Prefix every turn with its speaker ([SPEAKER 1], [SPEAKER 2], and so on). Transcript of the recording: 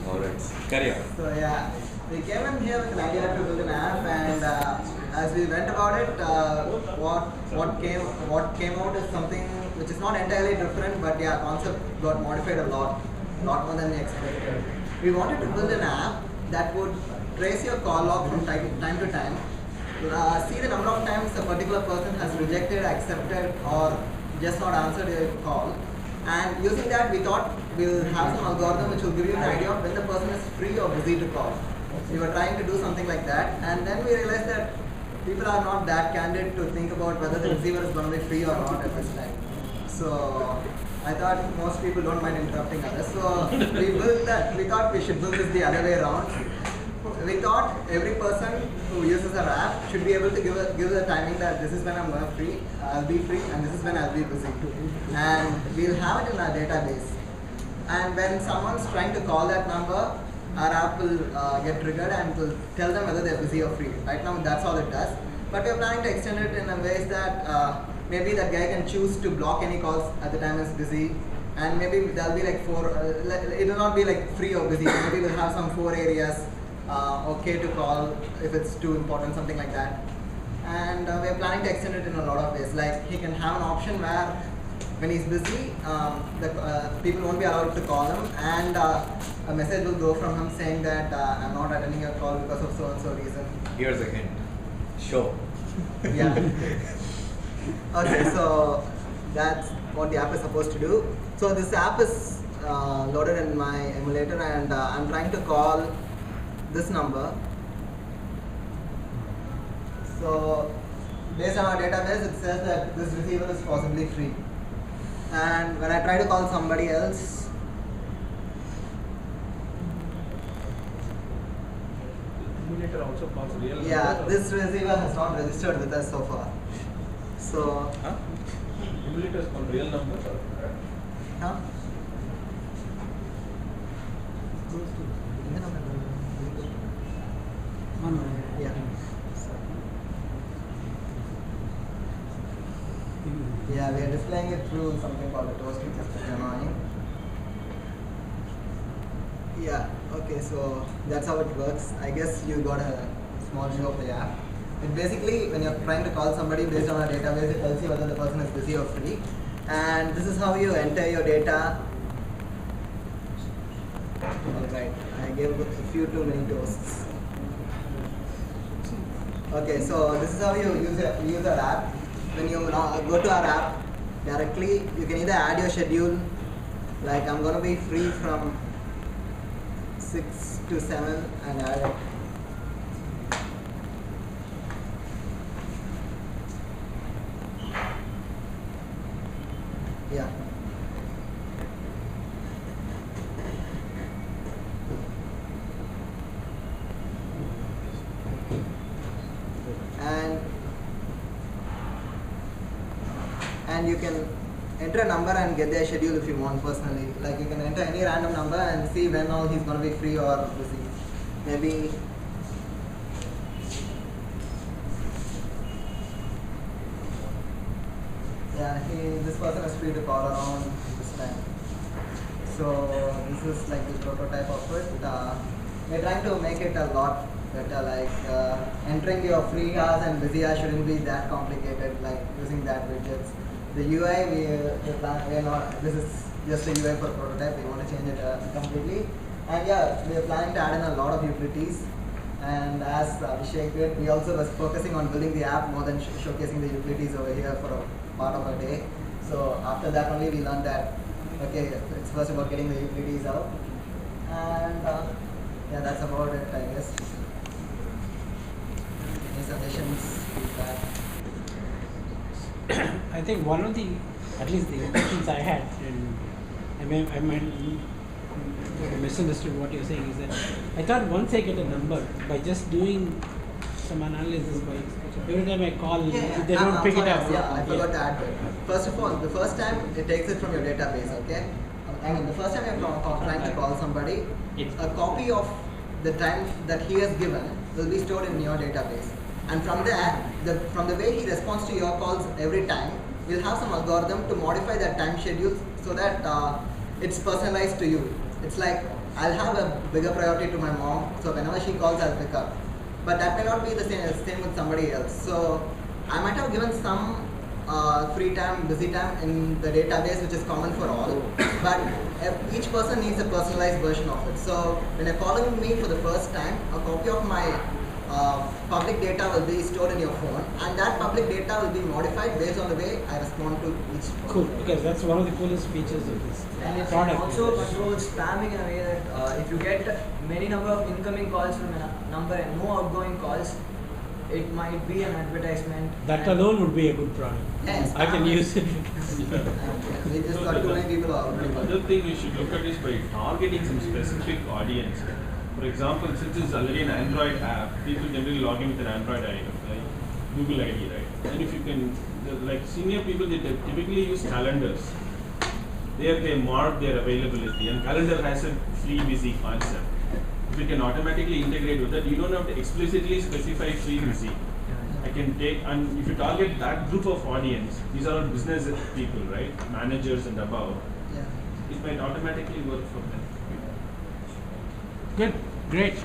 [SPEAKER 1] Alright, carry on.
[SPEAKER 2] So yeah, we came in here with an idea to build an app, and as we went about it, what came out is something which is not entirely different, but yeah, concept got modified a lot more than we expected. We wanted to build an app that would trace your call log from time to time, see the number of times a particular person has rejected, accepted, or just not answered your call. And using that, we thought we'll have some algorithm which will give you an idea of when the person is free or busy to call. We were trying to do something like that, and then we realized that people are not that candid to think about whether the receiver is going to be free or not at this time. So I thought most people don't mind interrupting others. So we built that. We thought we should build this the other way around. We thought every person who uses our app should be able to give the timing that this is when I'll be free, and this is when I'll be busy. And we'll have it in our database. And when someone's trying to call that number, our app will get triggered and will tell them whether they're busy or free. Right now, that's all it does. But we're planning to extend it in a ways that maybe that guy can choose to block any calls at the time it's busy. And maybe there'll be like it will not be like free or busy. Maybe we'll have some 4 areas. Okay to call if it's too important, something like that. And we're planning to extend it in a lot of ways. Like he can have an option where when he's busy, people won't be allowed to call him, and a message will go from him saying that I'm not attending your call because of so and so reason.
[SPEAKER 1] Here's a hint. Show.
[SPEAKER 2] Yeah. Okay, so that's what the app is supposed to do. So this app is loaded in my emulator, and I'm trying to call this number. So based on our database, it says that this receiver is possibly free. And when I try to call somebody else,
[SPEAKER 3] Emulator also calls real number.
[SPEAKER 2] yeah, this receiver has not registered with us so far. So,
[SPEAKER 1] Huh?
[SPEAKER 3] Emulator is called real numbers or
[SPEAKER 2] huh? Yeah. Yeah, we are displaying it through something called a toast, which is pretty annoying. Yeah, okay, so that's how it works. I guess you got a small view of the app. It basically, when you're trying to call somebody based on a database, it tells you whether the person is busy or free. And this is how you enter your data. Alright, I gave a few too many toasts. Okay, so this is how you use our app. When you go to our app directly, you can either add your schedule, like I'm going to be free from 6 to 7, and add it. Yeah. And you can enter a number and get their schedule if you want personally. Like you can enter any random number and see when all he's going to be free or busy. Maybe this person is free to call around this time. So this is like the prototype of it. We're trying to make it a lot better, like entering your free hours and busy hours shouldn't be that complicated, like using that widgets. The UI, we're not, this is just a UI for prototype, we want to change it completely. And yeah, we're planning to add in a lot of utilities. And as Abhishek did, we also was focusing on building the app more than showcasing the utilities over here for a part of our day. So after that only we learned that, okay, it's first about getting the utilities out. And yeah, that's about it, I guess. Any suggestions, feedback?
[SPEAKER 4] I think one of the, at least the impressions I had, and I might misunderstood what you're saying, is that I thought once I get a number, by just doing some analysis, by every time I call, they don't pick it up.
[SPEAKER 2] Yeah, I forgot to add that. First of all, the first time it takes it from your database, okay? I mean, the first time you're trying to call somebody, a copy of the time that he has given will be stored in your database. And from there, from the way he responds to your calls every time, we'll have some algorithm to modify that time schedule so that it's personalized to you. It's like I'll have a bigger priority to my mom. So whenever she calls, I'll pick up. But that may not be the same with somebody else. So I might have given some free time, busy time in the database, which is common for all. But each person needs a personalized version of it. So when you're calling me for the first time, a copy of my public data will be stored in your phone, and that public data will be modified based on the way I respond to each phone.
[SPEAKER 4] Cool, because that's one of the coolest features of this
[SPEAKER 5] And it
[SPEAKER 4] product.
[SPEAKER 5] also controls spamming in a way that if you get many number of incoming calls from a number and no outgoing calls, it might be an advertisement.
[SPEAKER 4] That
[SPEAKER 5] and
[SPEAKER 4] alone would be a good product.
[SPEAKER 2] Yes,
[SPEAKER 4] I can use it.
[SPEAKER 2] We just got too many people already.
[SPEAKER 3] The other thing you should look at is by targeting some specific audience. For example, since it's already an Android app, people generally log in with an Android ID, like Google ID, right? And if you can, like senior people, they typically use calendars. There they mark their availability, and calendar has a free busy concept. If you can automatically integrate with that, you don't have to explicitly specify free busy. I can take, and if you target that group of audience, these are all business people, right? Managers and above.
[SPEAKER 2] Yeah.
[SPEAKER 3] It might automatically work for them.
[SPEAKER 4] Good, great.